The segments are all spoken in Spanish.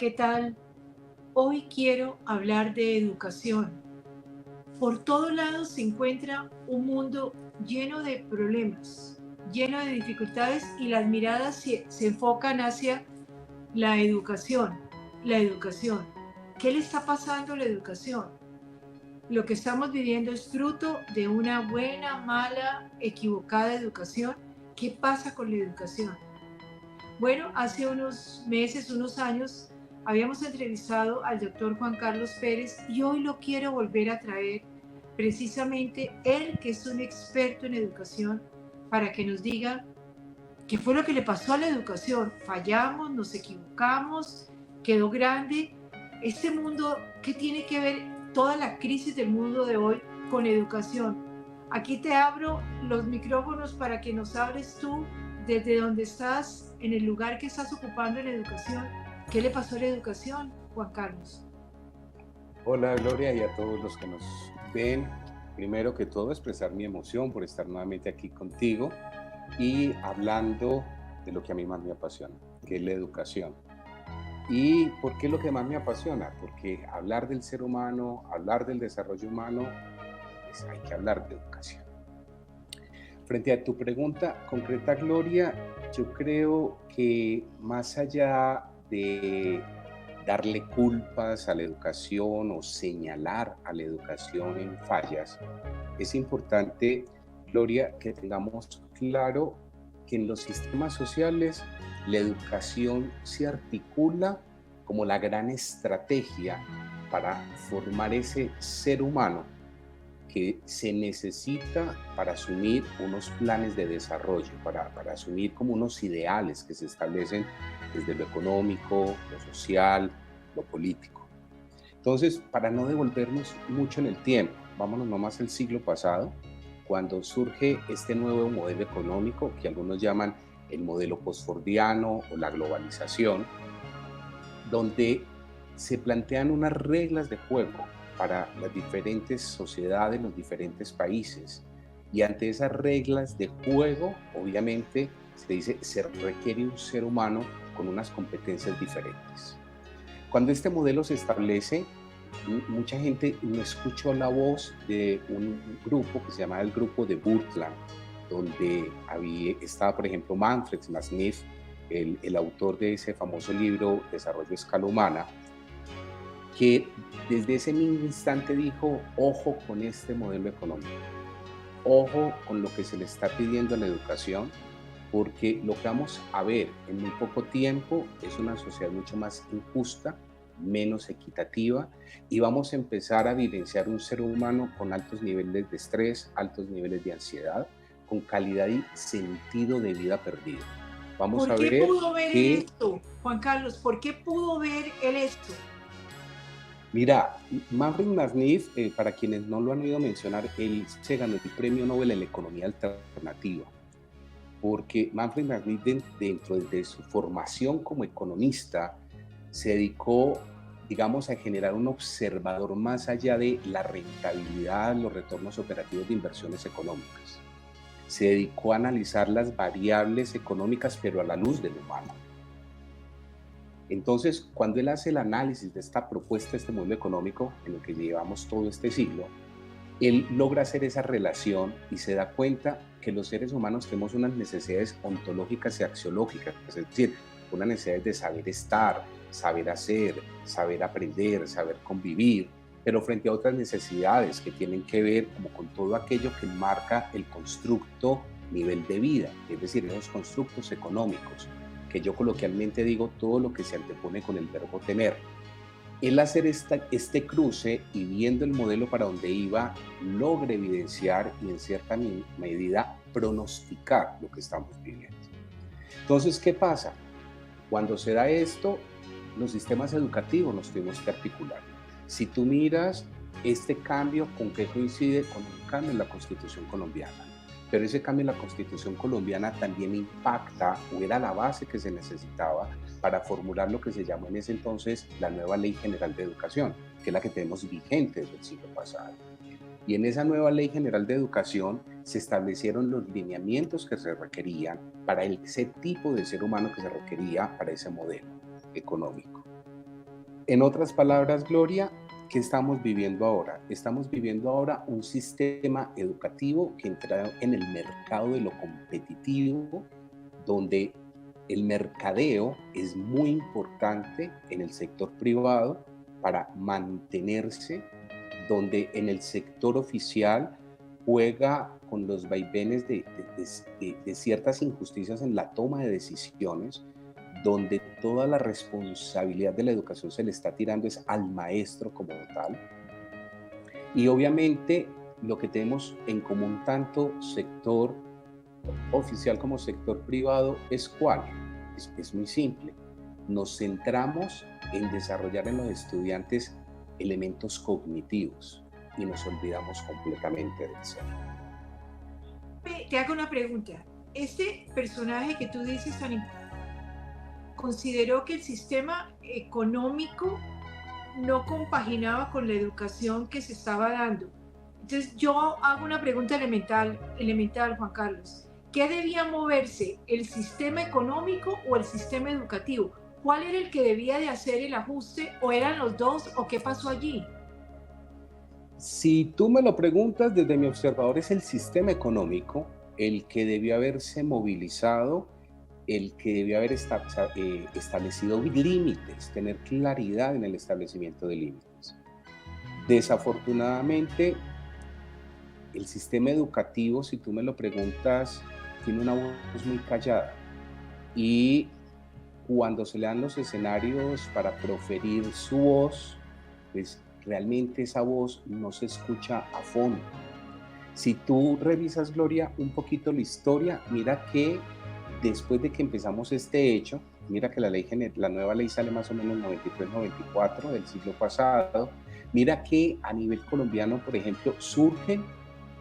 ¿qué tal? Hoy quiero hablar de educación. Por todos lados se encuentra un mundo lleno de problemas, lleno de dificultades y las miradas se enfocan hacia la educación. La educación. ¿Qué le está pasando a la educación? Lo que estamos viviendo es fruto de una buena, mala, equivocada educación. ¿Qué pasa con la educación? Bueno, hace unos meses, unos años, habíamos entrevistado al doctor Juan Carlos Pérez y hoy lo quiero volver a traer, precisamente él que es un experto en educación, para que nos diga qué fue lo que le pasó a la educación. Fallamos, nos equivocamos, quedó grande. Este mundo, ¿qué tiene que ver toda la crisis del mundo de hoy con educación? Aquí te abro los micrófonos para que nos hables tú desde donde estás, en el lugar que estás ocupando en educación. ¿Qué le pasó a la educación, Juan Carlos? Hola Gloria y a todos los que nos ven. Primero que todo, expresar mi emoción por estar nuevamente aquí contigo y hablando de lo que a mí más me apasiona, que es la educación. ¿Y por qué lo que más me apasiona? Porque hablar del ser humano, hablar del desarrollo humano, pues hay que hablar de educación. Frente a tu pregunta concreta, Gloria, yo creo que más allá de darle culpas a la educación o señalar a la educación en fallas, es importante, Gloria, que tengamos claro que en los sistemas sociales la educación se articula como la gran estrategia para formar ese ser humano que se necesita para asumir unos planes de desarrollo, para asumir como unos ideales que se establecen desde lo económico, lo social, lo político. Entonces, para no devolvernos mucho en el tiempo, vámonos nomás al siglo pasado, cuando surge este nuevo modelo económico que algunos llaman el modelo postfordiano o la globalización, donde se plantean unas reglas de juego para las diferentes sociedades, los diferentes países. Y ante esas reglas de juego, obviamente, se dice, se requiere un ser humano con unas competencias diferentes. Cuando este modelo se establece, mucha gente no escuchó la voz de un grupo que se llamaba el grupo de Brundtland, donde estaba, por ejemplo, Manfred Machniff, el autor de ese famoso libro Desarrollo a Escala Humana, que desde ese mismo instante dijo, ojo con este modelo económico, ojo con lo que se le está pidiendo a la educación, porque lo que vamos a ver en muy poco tiempo es una sociedad mucho más injusta, menos equitativa, y vamos a empezar a evidenciar un ser humano con altos niveles de estrés, altos niveles de ansiedad, con calidad y sentido de vida perdido. Vamos ¿Por a qué ver pudo ver él que, esto, Juan Carlos? ¿Por qué pudo ver él esto? mira, Manfred Machniff, para quienes no lo han oído mencionar, él se ganó el premio Nobel en la economía alternativa, porque Manfred Machniff, dentro de su formación como economista, se dedicó, digamos, a generar un observador más allá de la rentabilidad, los retornos operativos de inversiones económicas. Se dedicó a analizar las variables económicas, pero a la luz del humano. Entonces, cuando él hace el análisis de esta propuesta, este modelo económico en el que llevamos todo este siglo, él logra hacer esa relación y se da cuenta que los seres humanos tenemos unas necesidades ontológicas y axiológicas, es decir, unas necesidades de saber estar, saber hacer, saber aprender, saber convivir, pero frente a otras necesidades que tienen que ver como con todo aquello que marca el constructo nivel de vida, es decir, esos constructos económicos, que yo coloquialmente digo todo lo que se antepone con el verbo tener. El hacer este cruce y viendo el modelo para donde iba, logra evidenciar y en cierta medida pronosticar lo que estamos viviendo. Entonces, ¿qué pasa? Cuando se da esto, los sistemas educativos nos tuvimos que articular. Si tú miras este cambio, ¿con qué coincide? Con un cambio en la Constitución colombiana. Pero ese cambio en la Constitución colombiana también impacta, o era la base que se necesitaba para formular lo que se llamó en ese entonces la nueva Ley General de Educación, que es la que tenemos vigente desde el siglo pasado. Y en esa nueva Ley General de Educación se establecieron los lineamientos que se requerían para ese tipo de ser humano que se requería para ese modelo económico. En otras palabras, Gloria, ¿qué estamos viviendo ahora? Estamos viviendo ahora un sistema educativo que entra en el mercado de lo competitivo, donde el mercadeo es muy importante en el sector privado para mantenerse, donde en el sector oficial juega con los vaivenes de ciertas injusticias en la toma de decisiones, donde toda la responsabilidad de la educación se le está tirando es al maestro como tal. Y obviamente lo que tenemos en común tanto sector oficial como sector privado es cuál. Es muy simple. Nos centramos en desarrollar en los estudiantes elementos cognitivos y nos olvidamos completamente del ser. Te hago una pregunta. Este personaje que tú dices consideró que el sistema económico no compaginaba con la educación que se estaba dando. Entonces yo hago una pregunta elemental, Juan Carlos. ¿Qué debía moverse, el sistema económico o el sistema educativo? ¿Cuál era el que debía de hacer el ajuste o eran los dos o qué pasó allí? Si tú me lo preguntas, desde mi observador es el sistema económico el que debió haberse movilizado, el que debió haber establecido límites, tener claridad en el establecimiento de límites. Desafortunadamente, el sistema educativo, si tú me lo preguntas, tiene una voz muy callada y cuando se le dan los escenarios para proferir su voz, pues realmente esa voz no se escucha a fondo. Si tú revisas, Gloria, un poquito la historia, mira que después de que empezamos este hecho, mira que la nueva ley sale más o menos en 93-94 del siglo pasado, mira que a nivel colombiano, por ejemplo, surgen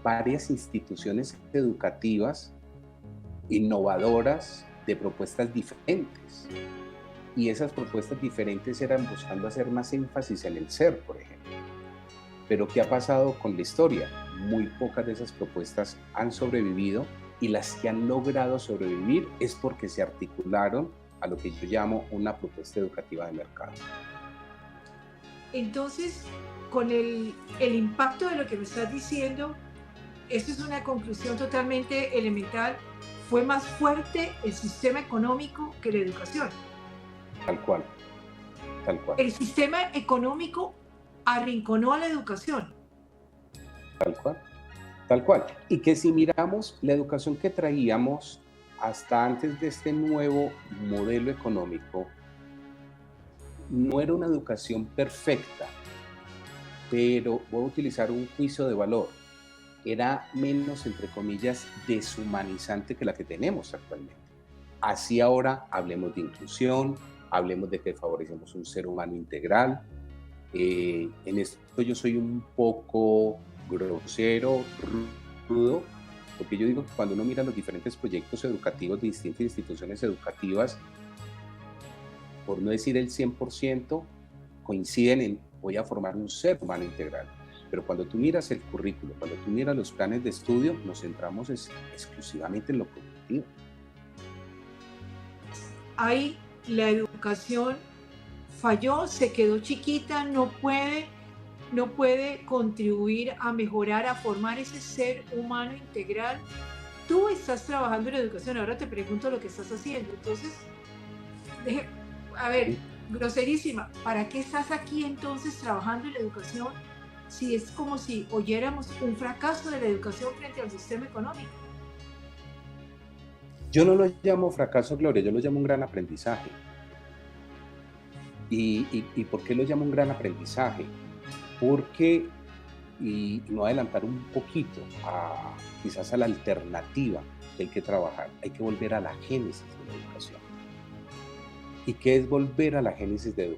varias instituciones educativas innovadoras de propuestas diferentes. Y esas propuestas diferentes eran buscando hacer más énfasis en el ser, por ejemplo. Pero ¿qué ha pasado con la historia? Muy pocas de esas propuestas han sobrevivido y las que han logrado sobrevivir es porque se articularon a lo que yo llamo una propuesta educativa de mercado. Entonces, con el impacto de lo que me estás diciendo, esto es una conclusión totalmente elemental, fue más fuerte el sistema económico que la educación. Tal cual, tal cual. El sistema económico arrinconó a la educación. Tal cual, tal cual. Y que si miramos la educación que traíamos hasta antes de este nuevo modelo económico, no era una educación perfecta, pero voy a utilizar un juicio de valor. Era menos, entre comillas, deshumanizante que la que tenemos actualmente. Así ahora hablemos de inclusión, hablemos de que favorecemos un ser humano integral. En esto yo soy un poco grosero, rudo, porque yo digo que cuando uno mira los diferentes proyectos educativos de distintas instituciones educativas, por no decir el 100%, coinciden en voy a formar un ser humano integral. Pero cuando tú miras el currículo, cuando tú miras los planes de estudio, nos centramos exclusivamente en lo cognitivo. Ahí la educación falló, se quedó chiquita, no puede contribuir a mejorar, a formar ese ser humano integral. Tú estás trabajando en la educación, ahora te pregunto lo que estás haciendo. Entonces, a ver, groserísima, ¿para qué estás aquí entonces trabajando en la educación si es como si oyéramos un fracaso de la educación frente al sistema económico? Yo no lo llamo fracaso, Gloria, yo lo llamo un gran aprendizaje. ¿Y por qué lo llamo un gran aprendizaje? Porque, y me voy a adelantar un poquito, quizás a la alternativa que hay que trabajar, hay que volver a la génesis de la educación. ¿Y qué es volver a la génesis de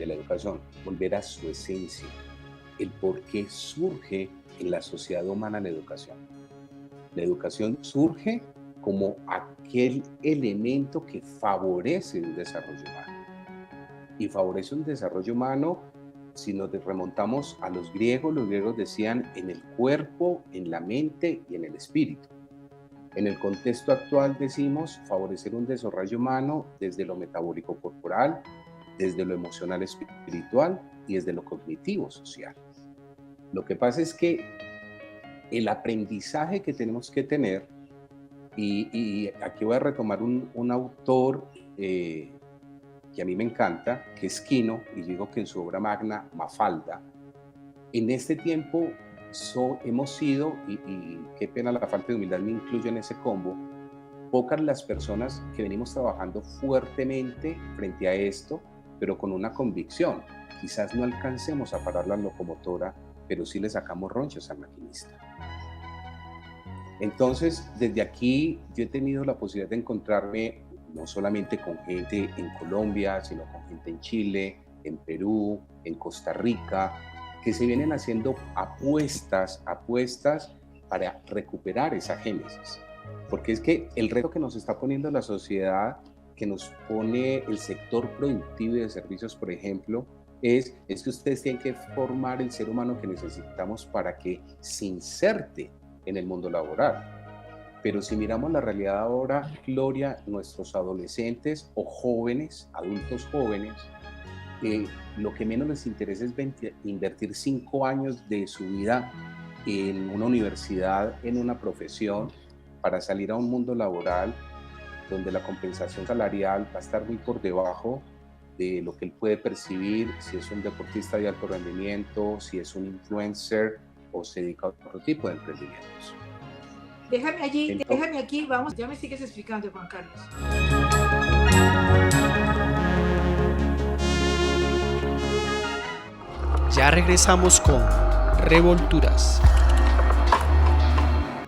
la educación? Volver a su esencia, el por qué surge en la sociedad humana la educación. La educación surge como aquel elemento que favorece un desarrollo humano. Y favorece un desarrollo humano, si nos remontamos a los griegos decían en el cuerpo, en la mente y en el espíritu. En el contexto actual decimos favorecer un desarrollo humano desde lo metabólico corporal, desde lo emocional espiritual y desde lo cognitivo social. Lo que pasa es que el aprendizaje que tenemos que tener, y aquí voy a retomar un autor que a mí me encanta, que es Quino, y digo que en su obra magna, Mafalda, en este tiempo hemos sido, y qué pena la falta de humildad me incluyo en ese combo, pocas las personas que venimos trabajando fuertemente frente a esto, pero con una convicción. Quizás no alcancemos a parar la locomotora, pero sí le sacamos ronchas al maquinista. Entonces, desde aquí yo he tenido la posibilidad de encontrarme no solamente con gente en Colombia, sino con gente en Chile, en Perú, en Costa Rica, que se vienen haciendo apuestas para recuperar esa génesis. Porque es que el reto que nos está poniendo la sociedad, que nos pone el sector productivo y de servicios, por ejemplo, es que ustedes tienen que formar el ser humano que necesitamos para que se inserte en el mundo laboral. Pero si miramos la realidad ahora, Gloria, nuestros adolescentes o jóvenes, adultos jóvenes, lo que menos les interesa es invertir 5 años de su vida en una universidad, en una profesión, para salir a un mundo laboral donde la compensación salarial va a estar muy por debajo de lo que él puede percibir si es un deportista de alto rendimiento, si es un influencer o se dedica a otro tipo de emprendimientos. Déjame aquí, vamos, ya me sigues explicando, Juan Carlos. Ya regresamos con Revolturas.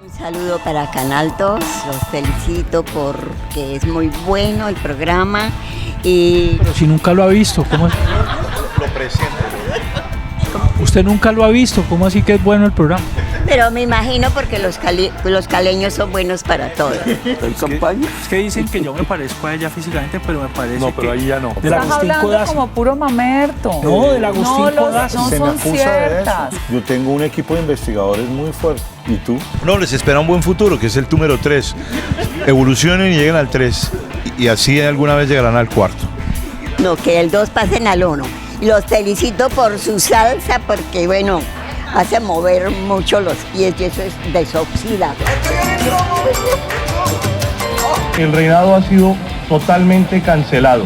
Un saludo para Canal 2, los felicito porque es muy bueno el programa. Pero si nunca lo ha visto, ¿cómo es? Lo presento. Usted nunca lo ha visto, ¿cómo así que es bueno el programa? Pero me imagino porque los caleños son buenos para todo. Es que dicen que yo me parezco a ella físicamente, pero me parece No, pero ahí ya no. Del Estás Agustín hablando Codazzi. como puro mamerto. No, del Agustín Codazzi. No Se me son acusa de ciertas. eso. Yo tengo un equipo de investigadores muy fuerte. ¿Y tú? No, les espera un buen futuro, que es el número 3. Evolucionen y lleguen al 3. Y así alguna vez llegarán al 4. No, que el 2 pasen al 1. Los felicito por su salsa porque, bueno, hace mover mucho los pies y eso es desoxida. El reinado ha sido totalmente cancelado.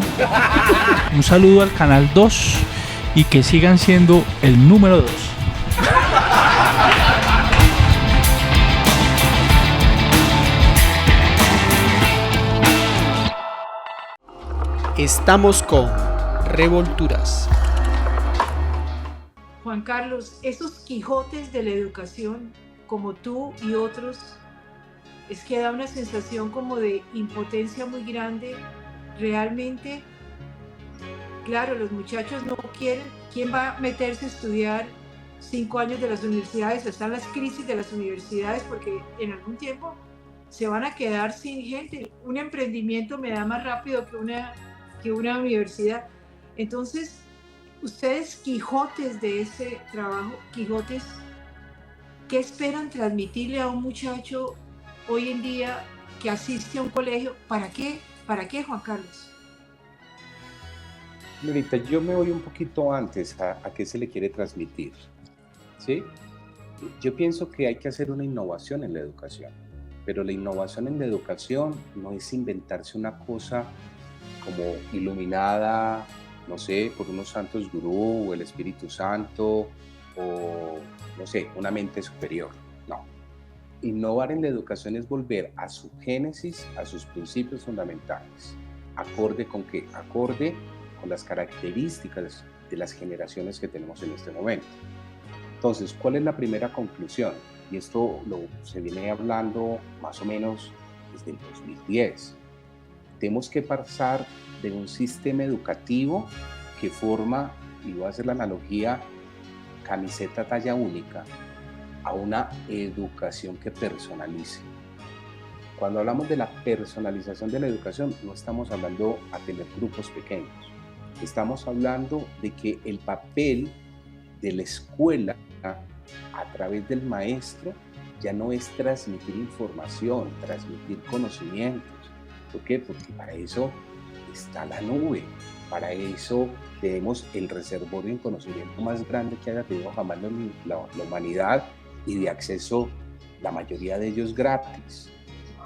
Un saludo al Canal 2 y que sigan siendo el número 2. Estamos con Revolturas. Juan Carlos, esos Quijotes de la educación, como tú y otros, es que da una sensación como de impotencia muy grande. Realmente, claro, los muchachos no quieren. ¿Quién va a meterse a estudiar 5 años de las universidades? Están las crisis de las universidades porque en algún tiempo se van a quedar sin gente. Un emprendimiento me da más rápido que una universidad. Entonces, ustedes, Quijotes de ese trabajo, Quijotes, ¿qué esperan transmitirle a un muchacho hoy en día que asiste a un colegio? ¿Para qué? ¿Para qué, Juan Carlos? Ahorita yo me voy un poquito antes a qué se le quiere transmitir, ¿sí? Yo pienso que hay que hacer una innovación en la educación, pero la innovación en la educación no es inventarse una cosa como iluminada, no sé, por unos santos gurú o el Espíritu Santo o, no sé, una mente superior. No. Innovar en la educación es volver a su génesis, a sus principios fundamentales. ¿Acorde con qué? Acorde con las características de las generaciones que tenemos en este momento. Entonces, ¿cuál es la primera conclusión? Y esto se viene hablando más o menos desde el 2010. Tenemos que pasar de un sistema educativo que forma, y voy a hacer la analogía, camiseta talla única, a una educación que personalice. Cuando hablamos de la personalización de la educación, no estamos hablando a tener grupos pequeños. Estamos hablando de que el papel de la escuela a través del maestro ya no es transmitir información, transmitir conocimientos. ¿Por qué? Porque para eso está la nube. Para eso tenemos el reservorio en conocimiento más grande que haya tenido jamás la humanidad, y de acceso, la mayoría de ellos gratis.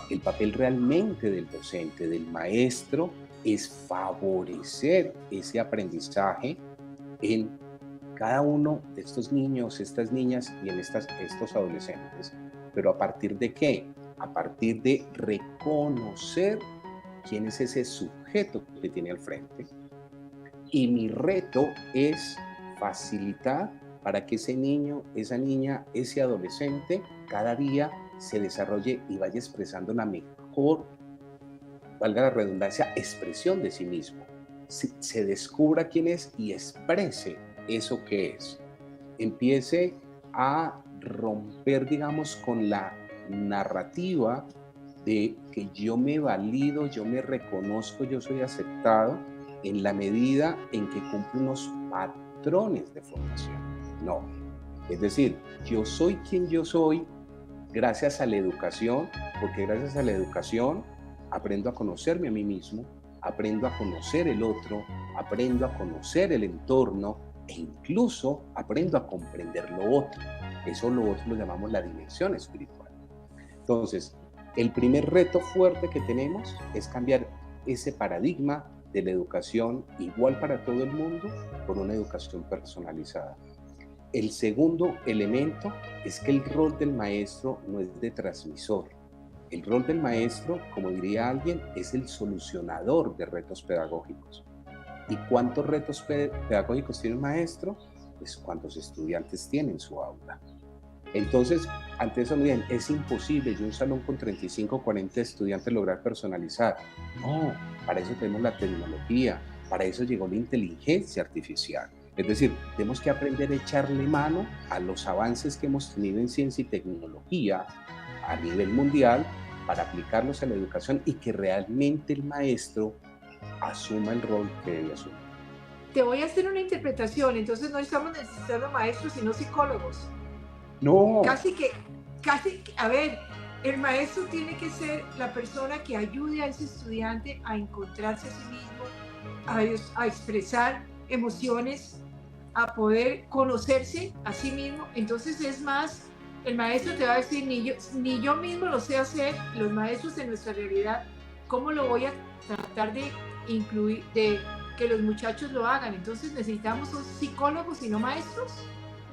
El papel realmente del docente, del maestro, es favorecer ese aprendizaje en cada uno de estos niños, estas niñas y en estos adolescentes. ¿Pero a partir de qué? A partir de reconocer quién es ese sujeto que tiene al frente. Y mi reto es facilitar para que ese niño, esa niña, ese adolescente cada día se desarrolle y vaya expresando la mejor, valga la redundancia, expresión de sí mismo. Se descubra quién es y exprese eso que es. Empiece a romper, digamos, con la narrativa de que yo me valido, yo me reconozco, yo soy aceptado en la medida en que cumplo unos patrones de formación. No, es decir, yo soy quien yo soy gracias a la educación, porque gracias a la educación aprendo a conocerme a mí mismo, aprendo a conocer el otro, aprendo a conocer el entorno e incluso aprendo a comprender lo otro. Eso lo otro lo llamamos la dimensión espiritual. Entonces, el primer reto fuerte que tenemos es cambiar ese paradigma de la educación igual para todo el mundo por una educación personalizada. El segundo elemento es que el rol del maestro no es de transmisor. El rol del maestro, como diría alguien, es el solucionador de retos pedagógicos. ¿Y cuántos retos pedagógicos tiene un maestro? Pues cuántos estudiantes tiene en su aula. Entonces, ante eso me dicen, es imposible yo un salón con 35 o 40 estudiantes lograr personalizar. No, para eso tenemos la tecnología, para eso llegó la inteligencia artificial. Es decir, tenemos que aprender a echarle mano a los avances que hemos tenido en ciencia y tecnología a nivel mundial para aplicarlos a la educación y que realmente el maestro asuma el rol que debe asumir. Te voy a hacer una interpretación, entonces no estamos necesitando maestros, sino psicólogos. No. Casi que, a ver, el maestro tiene que ser la persona que ayude a ese estudiante a encontrarse a sí mismo, a expresar emociones, a poder conocerse a sí mismo. Entonces es más, el maestro te va a decir, ni yo mismo lo sé hacer, los maestros de nuestra realidad, ¿cómo lo voy a tratar de incluir, de que los muchachos lo hagan? Entonces necesitamos psicólogos y no maestros.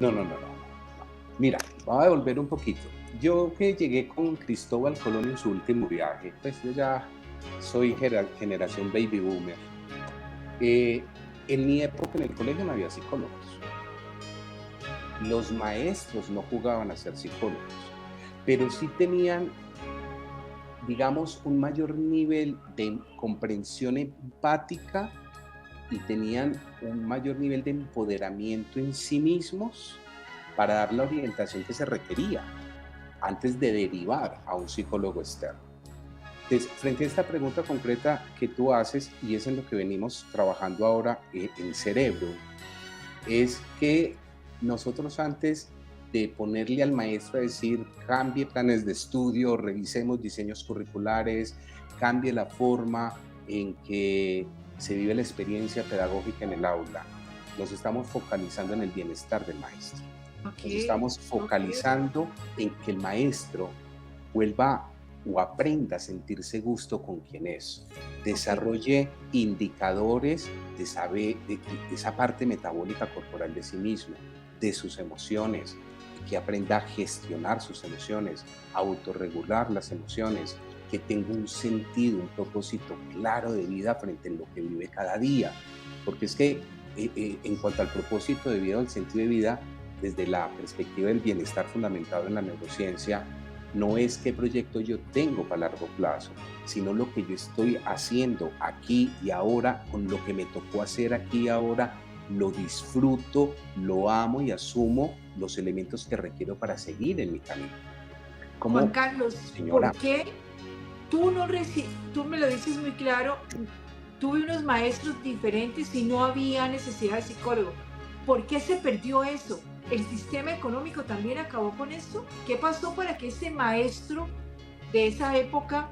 No. Mira, voy a devolver un poquito. Yo que llegué con Cristóbal Colón en su último viaje, pues yo ya soy generación baby boomer. En mi época en el colegio no había psicólogos. Los maestros no jugaban a ser psicólogos, pero sí tenían, digamos, un mayor nivel de comprensión empática y tenían un mayor nivel de empoderamiento en sí mismos para dar la orientación que se requería antes de derivar a un psicólogo externo. Entonces, frente a esta pregunta concreta que tú haces, y es en lo que venimos trabajando ahora en Cerebro, es que nosotros antes de ponerle al maestro a decir cambie planes de estudio, revisemos diseños curriculares, cambie la forma en que se vive la experiencia pedagógica en el aula, nos estamos focalizando en el bienestar del maestro. Nos estamos focalizando en que el maestro vuelva o aprenda a sentirse gusto con quien es, desarrolle indicadores de saber de esa parte metabólica corporal de sí mismo, de sus emociones, que aprenda a gestionar sus emociones, a autorregular las emociones, que tenga un sentido, un propósito claro de vida frente a lo que vive cada día. Porque es que en cuanto al propósito de vida o el sentido de vida, desde la perspectiva del bienestar fundamentado en la neurociencia, no es qué proyecto yo tengo para largo plazo, sino lo que yo estoy haciendo aquí y ahora, con lo que me tocó hacer aquí y ahora, lo disfruto, lo amo y asumo los elementos que requiero para seguir en mi camino. Juan Carlos, señora, ¿por qué tú me lo dices muy claro, tuve unos maestros diferentes y no había necesidad de psicólogo? ¿Por qué se perdió eso? ¿El sistema económico también acabó con esto? ¿Qué pasó para que ese maestro de esa época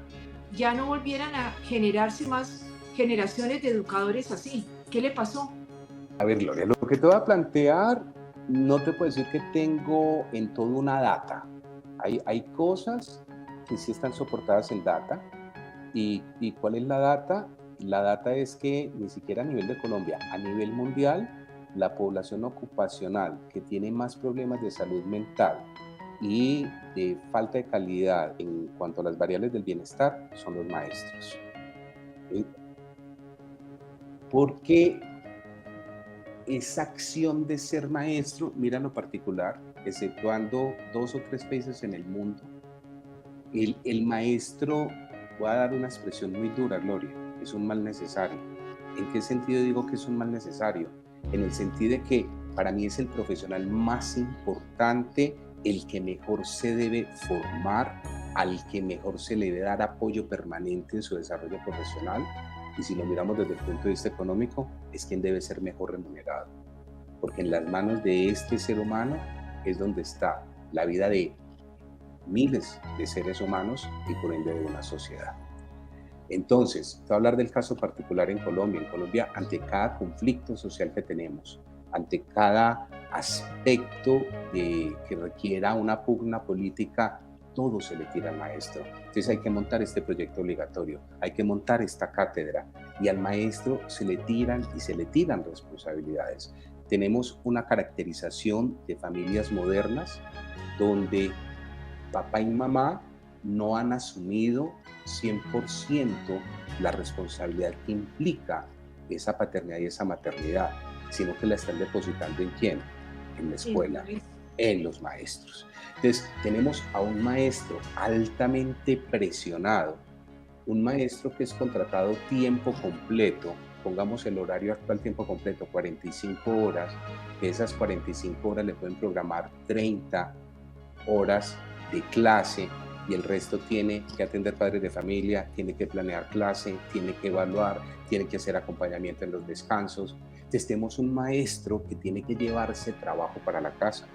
ya no volvieran a generarse más generaciones de educadores así. ¿Qué le pasó? A ver, Gloria, lo que te voy a plantear, no te puedo decir que tengo en todo una data. Hay cosas que sí están soportadas en data. ¿Y cuál es la data? La data es que ni siquiera a nivel de Colombia, a nivel mundial, la población ocupacional que tiene más problemas de salud mental y de falta de calidad en cuanto a las variables del bienestar son los maestros. ¿Sí? Porque esa acción de ser maestro, mira en lo particular, exceptuando 2 o 3 países en el mundo, el maestro, voy a dar una expresión muy dura, Gloria, es un mal necesario. ¿En qué sentido digo que es un mal necesario? En el sentido de que para mí es el profesional más importante, el que mejor se debe formar, al que mejor se le debe dar apoyo permanente en su desarrollo profesional. Y si lo miramos desde el punto de vista económico, es quien debe ser mejor remunerado. Porque en las manos de este ser humano es donde está la vida de miles de seres humanos y por ende de una sociedad. Entonces, te voy a hablar del caso particular en Colombia. En Colombia, ante cada conflicto social que tenemos, ante cada aspecto que requiera una pugna política, todo se le tira al maestro. Entonces hay que montar este proyecto obligatorio, hay que montar esta cátedra y al maestro se le tiran y se le tiran responsabilidades. Tenemos una caracterización de familias modernas donde papá y mamá no han asumido 100% la responsabilidad que implica esa paternidad y esa maternidad, sino que la están depositando ¿en quién? En la escuela, en los maestros. Entonces, tenemos a un maestro altamente presionado, un maestro que es contratado tiempo completo, pongamos el horario actual tiempo completo, 45 horas, de esas 45 horas le pueden programar 30 horas de clase y el resto tiene que atender padres de familia, tiene que planear clase, tiene que evaluar, tiene que hacer acompañamiento en los descansos. Entonces tenemos un maestro que tiene que llevarse trabajo para la casa.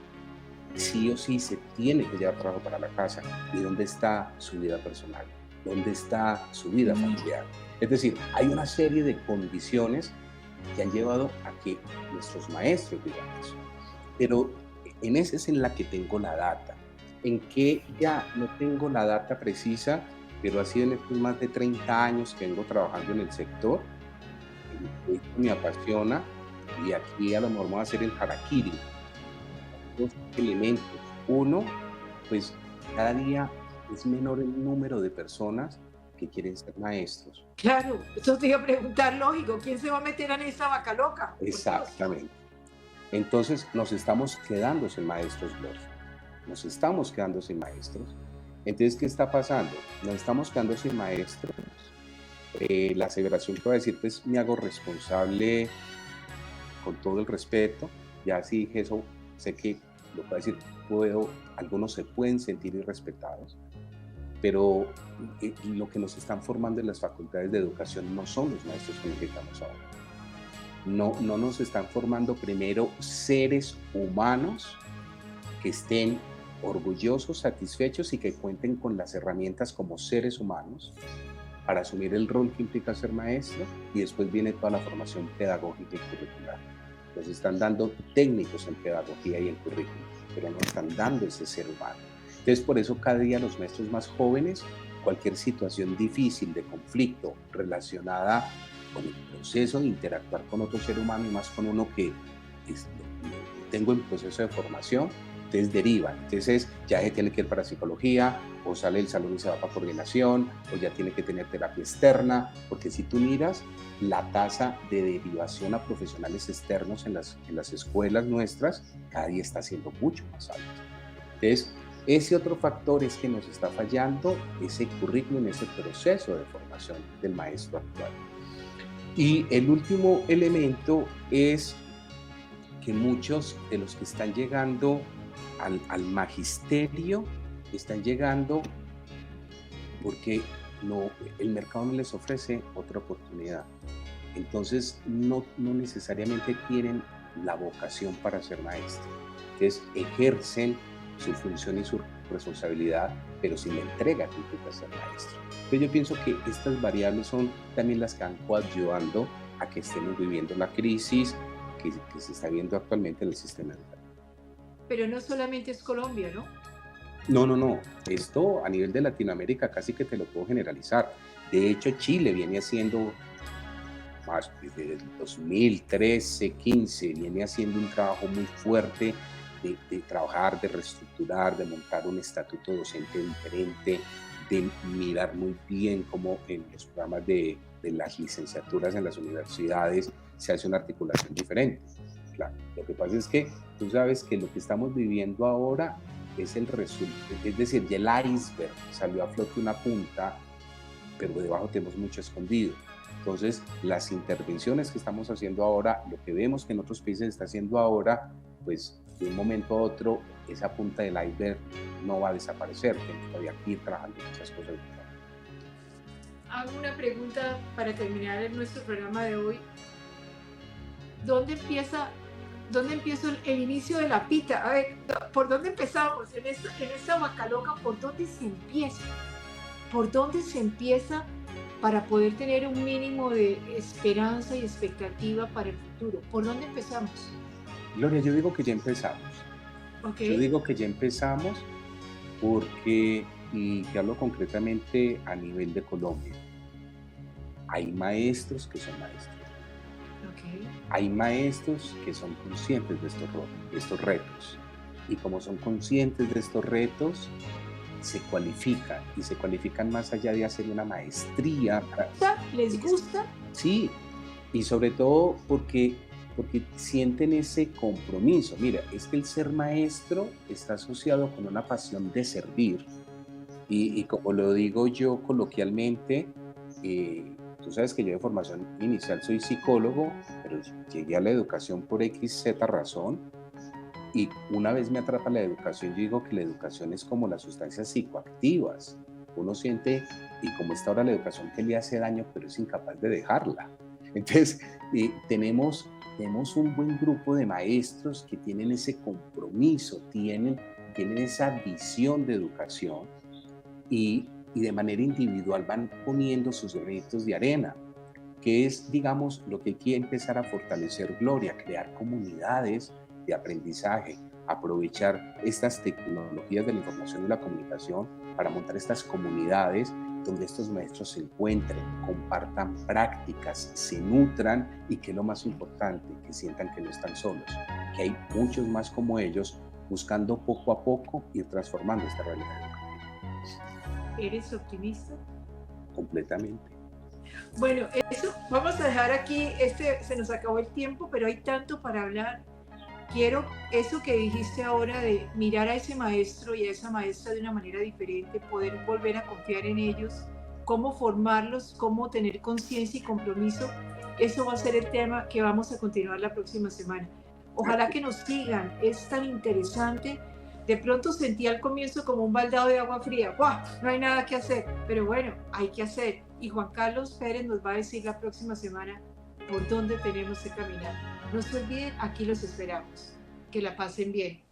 Sí o sí se tiene que llevar trabajo para la casa. ¿Y dónde está su vida personal? ¿Dónde está su vida familiar? Es decir, hay una serie de condiciones que han llevado a que nuestros maestros digan eso. Pero en esa es en la que tengo la data. En que ya no tengo la data precisa, pero ha sido en estos más de 30 años que vengo trabajando en el sector. Me apasiona y aquí a lo mejor voy a hacer el harakiri. 2 elementos. Uno, pues cada día es menor el número de personas que quieren ser maestros. Claro, eso te iba a preguntar, lógico, ¿quién se va a meter en esa vaca loca? Exactamente. Entonces nos estamos quedando sin maestros, Gloria. Nos estamos quedando sin maestros. Entonces, ¿qué está pasando? Nos estamos quedando sin maestros. La aseveración que voy a decir, pues me hago responsable con todo el respeto. Ya sí dije eso, sé que lo que voy a decir, algunos se pueden sentir irrespetados, pero lo que nos están formando en las facultades de educación no son los maestros que necesitamos ahora. No nos están formando primero seres humanos que estén orgullosos, satisfechos y que cuenten con las herramientas como seres humanos para asumir el rol que implica ser maestro, y después viene toda la formación pedagógica y curricular. Nos están dando técnicos en pedagogía y en currículum, pero no están dando ese ser humano. Entonces, por eso cada día los maestros más jóvenes, cualquier situación difícil de conflicto relacionada con el proceso de interactuar con otro ser humano y más con uno que tengo en proceso de formación, entonces derivan. Entonces ya se tiene que ir para psicología, o sale del salón y se va para coordinación, o ya tiene que tener terapia externa, porque si tú miras la tasa de derivación a profesionales externos en las escuelas nuestras, cada día está siendo mucho más alta. Entonces, ese otro factor es que nos está fallando ese currículum, ese proceso de formación del maestro actual. Y el último elemento es que muchos de los que están llegando al magisterio están llegando porque el mercado no les ofrece otra oportunidad. Entonces no necesariamente tienen la vocación para ser maestros. Entonces ejercen su función y su responsabilidad, pero sin la entrega que implica ser maestro. Entonces yo pienso que estas variables son también las que van coadyuvando a que estemos viviendo la crisis que se está viendo actualmente en el sistema educativo. Pero no solamente es Colombia, ¿no? No. Esto a nivel de Latinoamérica casi que te lo puedo generalizar. De hecho, Chile viene haciendo más desde el 2013, 15, viene haciendo un trabajo muy fuerte de trabajar, de reestructurar, de montar un estatuto docente diferente, de mirar muy bien cómo en los programas de las licenciaturas en las universidades se hace una articulación diferente. Claro, lo que pasa es que tú sabes que lo que estamos viviendo ahora es el resultado, es decir, ya el iceberg salió a flote una punta, pero debajo tenemos mucho escondido. Entonces, las intervenciones que estamos haciendo ahora, lo que vemos que en otros países se está haciendo ahora, pues de un momento a otro, esa punta del iceberg no va a desaparecer, tenemos todavía que ir trabajando muchas cosas. Hago una pregunta para terminar nuestro programa de hoy. ¿Dónde empieza el inicio de la pita? A ver, ¿por dónde empezamos? En esta vaca loca, ¿por dónde se empieza? ¿Por dónde se empieza para poder tener un mínimo de esperanza y expectativa para el futuro? ¿Por dónde empezamos? Gloria, yo digo que ya empezamos. Okay. Yo digo que ya empezamos porque, y te hablo concretamente a nivel de Colombia, hay maestros que son maestros. Okay. Hay maestros que son conscientes de estos retos. Y como son conscientes de estos retos, se cualifican. Y se cualifican más allá de hacer una maestría. ¿Les gusta? Sí. Y sobre todo porque sienten ese compromiso. Mira, es que el ser maestro está asociado con una pasión de servir. Y como lo digo yo coloquialmente, tú sabes que yo de formación inicial soy psicólogo, pero llegué a la educación por XZ razón, y una vez me atrapa la educación, yo digo que la educación es como las sustancias psicoactivas. Uno siente, y como está ahora la educación, que le hace daño, pero es incapaz de dejarla. Entonces, tenemos un buen grupo de maestros que tienen ese compromiso, tienen esa visión de educación, y de manera individual van poniendo sus granitos de arena, que es, digamos, lo que hay que empezar a fortalecer, Gloria, crear comunidades de aprendizaje, aprovechar estas tecnologías de la información y la comunicación para montar estas comunidades donde estos maestros se encuentren, compartan prácticas, se nutran y, que es lo más importante, que sientan que no están solos, que hay muchos más como ellos buscando poco a poco ir transformando esta realidad educativa. ¿Eres optimista? Completamente. Bueno, eso vamos a dejar aquí, se nos acabó el tiempo, pero hay tanto para hablar. Quiero eso que dijiste ahora de mirar a ese maestro y a esa maestra de una manera diferente, poder volver a confiar en ellos, cómo formarlos, cómo tener conciencia y compromiso. Eso va a ser el tema que vamos a continuar la próxima semana. Ojalá que nos sigan, es tan interesante. De pronto sentí al comienzo como un baldado de agua fría. ¡Guau! No hay nada que hacer, pero bueno, hay que hacer. Y Juan Carlos Pérez nos va a decir la próxima semana por dónde tenemos que caminar. No se olviden, aquí los esperamos. Que la pasen bien.